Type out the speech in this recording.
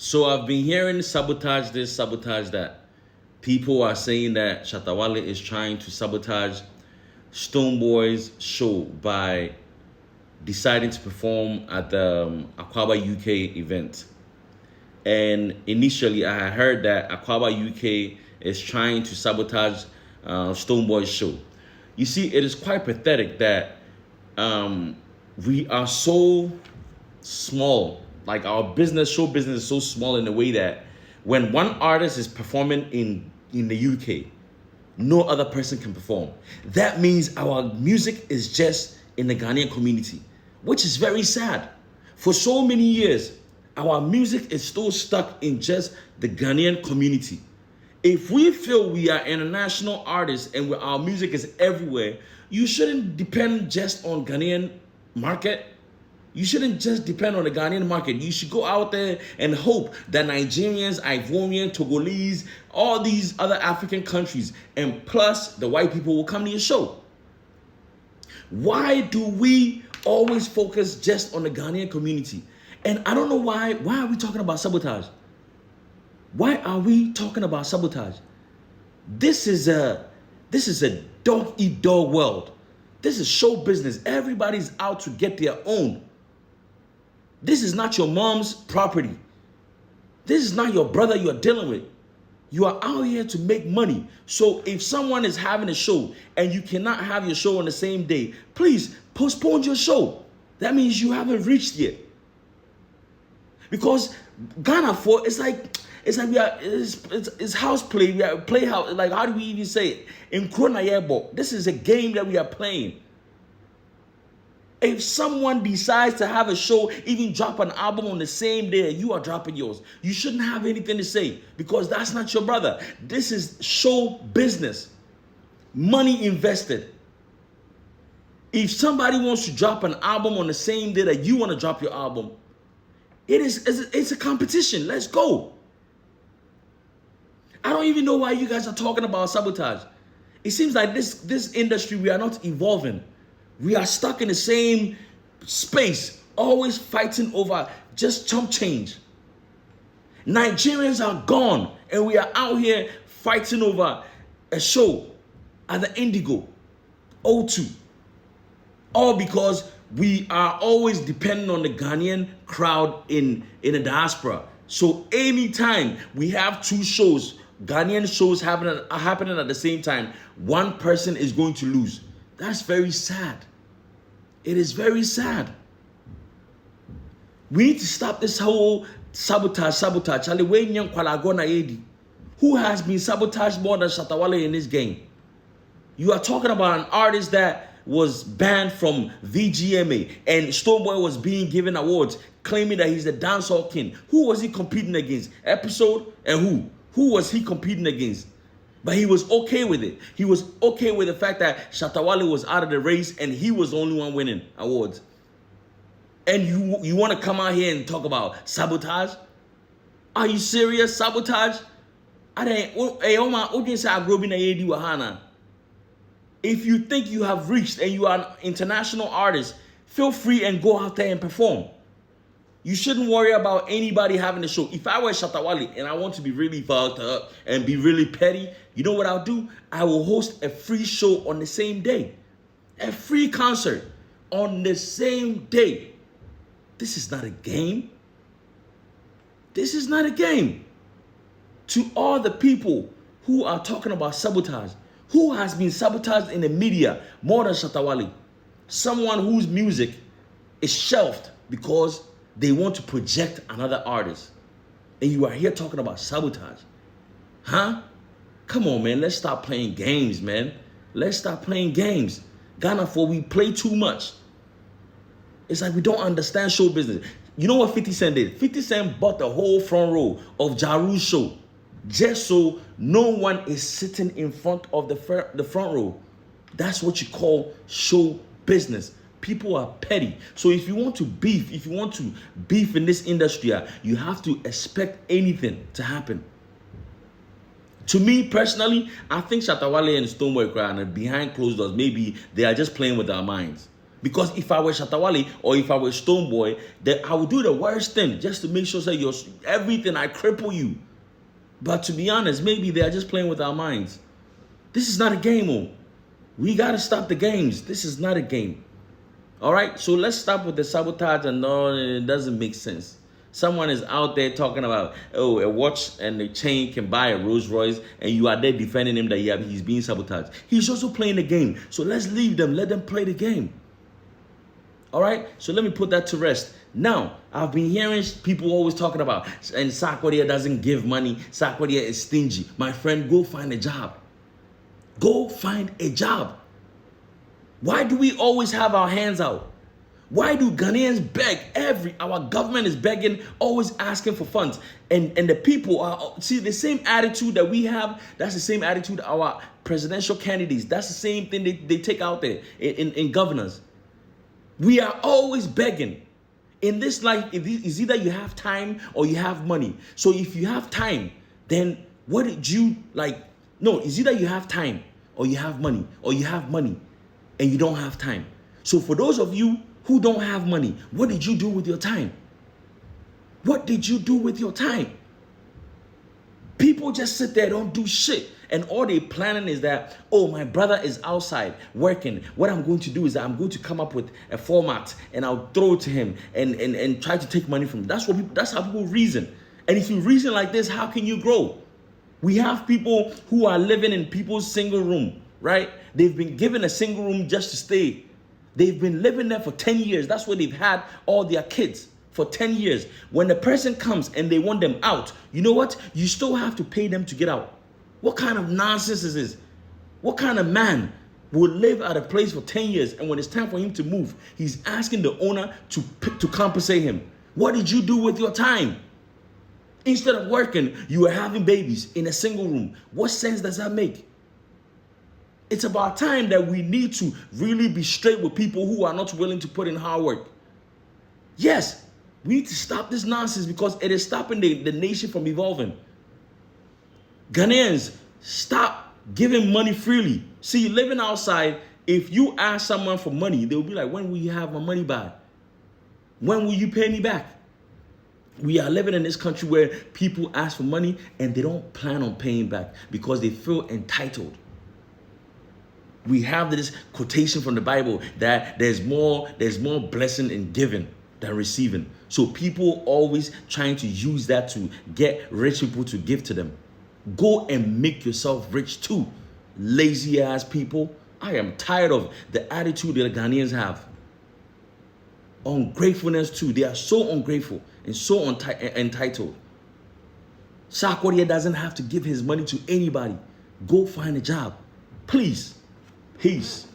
So I've been hearing sabotage this, sabotage that. People are saying that Shatawale is trying to sabotage Stoneboy's show by deciding to perform at the Aquaba UK event. And initially, I had heard that Aquaba UK is trying to sabotage Stoneboy's show. You see, it is quite pathetic that we are so small. Like our business, show business is so small in a way that when one artist is performing in the UK, no other person can perform. That means our music is just in the Ghanaian community, which is very sad. For so many years, our music is still stuck in just the Ghanaian community. If we feel we are international artists and our music is everywhere, you shouldn't depend just on Ghanaian market. You shouldn't just depend on the Ghanaian market. You should go out there and hope that Nigerians, Ivorian, Togolese, all these other African countries, and plus the white people will come to your show. Why do we always focus just on the Ghanaian community? And I don't know why are we talking about sabotage? Why are we talking about sabotage? This is a dog eat dog world. This is show business. Everybody's out to get their own. This is not your mom's property. This is not your brother you are dealing with. You are out here to make money. So if someone is having a show and you cannot have your show on the same day, please postpone your show. That means you haven't reached yet. Because Ghana for it's like it's house play. We are play house. Like how do we even say it? In Krona Yebo, this is a game that we are playing. If someone decides to have a show, even drop an album on the same day you are dropping yours, you shouldn't have anything to say because that's not your brother. This is show business. Money invested. If somebody wants to drop an album on the same day that you want to drop your album, it's a competition. Let's go. I don't even know why you guys are talking about sabotage. It seems like this industry, we are not evolving. We are stuck in the same space, always fighting over just chump change. Nigerians are gone, and we are out here fighting over a show at the Indigo, O2. All because we are always depending on the Ghanaian crowd in the diaspora. So anytime we have two shows, Ghanaian shows happening at the same time, one person is going to lose. That's very sad. It is very sad. We need to stop this whole sabotage. Who has been sabotaged more than Shatawale in this game? You are talking about an artist that was banned from VGMA and Stoneboy was being given awards claiming that he's the dancehall king. Who was he competing against? Episode and who? Who was he competing against? But he was okay with it. He was okay with the fact that Shatawale was out of the race and he was the only one winning awards. And you want to come out here and talk about sabotage? Are you serious? Sabotage? If you think you have reached and you are an international artist, feel free and go out there and perform. You shouldn't worry about anybody having a show. If I were Shatawale and I want to be really fucked up and be really petty, you know what I'll do? I will host a free show on the same day. A free concert on the same day. This is not a game. This is not a game. To all the people who are talking about sabotage, who has been sabotaged in the media more than Shatawale? Someone whose music is shelved because they want to project another artist. And you are here talking about sabotage. Huh? Come on, man. Let's stop playing games, man. Let's stop playing games. Ghana, for we play too much. It's like we don't understand show business. You know what 50 Cent did? 50 Cent bought the whole front row of Jaru's show just so no one is sitting in front of the front row. That's what you call show business. People are petty. So if you want to beef in this industry, you have to expect anything to happen. To me personally, I think Shatawale and Stoneboy crying behind closed doors, maybe they are just playing with our minds. Because if I were Shatawale or if I were Stoneboy, then I would do the worst thing just to make sure that you're everything, I cripple you. But to be honest, maybe they are just playing with our minds. This is not a game, oh. We got to stop the games. This is not a game. All right? So let's stop with the sabotage and no, it doesn't make sense. Someone is out there talking about, oh, a watch and a chain can buy a Rolls Royce, and you are there defending him that he's being sabotaged. He's also playing the game. So let's leave them. Let them play the game. All right? So let me put that to rest. Now, I've been hearing people always talking about, and Sarkodie doesn't give money. Sarkodie is stingy. My friend, go find a job. Go find a job. Why do we always have our hands out? Why do Ghanaians beg? Our government is begging, always asking for funds. And the people are, see, the same attitude that we have, that's the same attitude our presidential candidates, that's the same thing they take out there in governors. We are always begging. In this life, it's either you have time or you have money. So if you have time, then what did you like? No, it's either you have time or you have money and you don't have time. So for those of you who don't have money, what did you do with your time? What did you do with your time? People just sit there, don't do shit. And all they planning is that, oh, my brother is outside working. What I'm going to do is that I'm going to come up with a format and I'll throw it to him and try to take money from him. That's how people reason. And if you reason like this, how can you grow? We have people who are living in people's single room, right? They've been given a single room just to stay. They've been living there for 10 years. That's where they've had all their kids for 10 years. When the person comes and they want them out, you know what? You still have to pay them to get out. What kind of nonsense is this? What kind of man will live at a place for 10 years and when it's time for him to move, he's asking the owner to compensate him? What did you do with your time? Instead of working, you were having babies in a single room. What sense does that make? It's about time that we need to really be straight with people who are not willing to put in hard work. Yes, we need to stop this nonsense because it is stopping the nation from evolving. Ghanaians, stop giving money freely. See, living outside, if you ask someone for money, they'll be like, when will you have my money back? When will you pay me back? We are living in this country where people ask for money and they don't plan on paying back because they feel entitled. We have this quotation from the Bible that there's more blessing in giving than receiving. So people always trying to use that to get rich people to give to them. Go and make yourself rich too, lazy ass people. I am tired of the attitude that the Ghanaians have. Ungratefulness too. They are so ungrateful and so entitled. Sarkodie doesn't have to give his money to anybody. Go find a job. Please. Peace.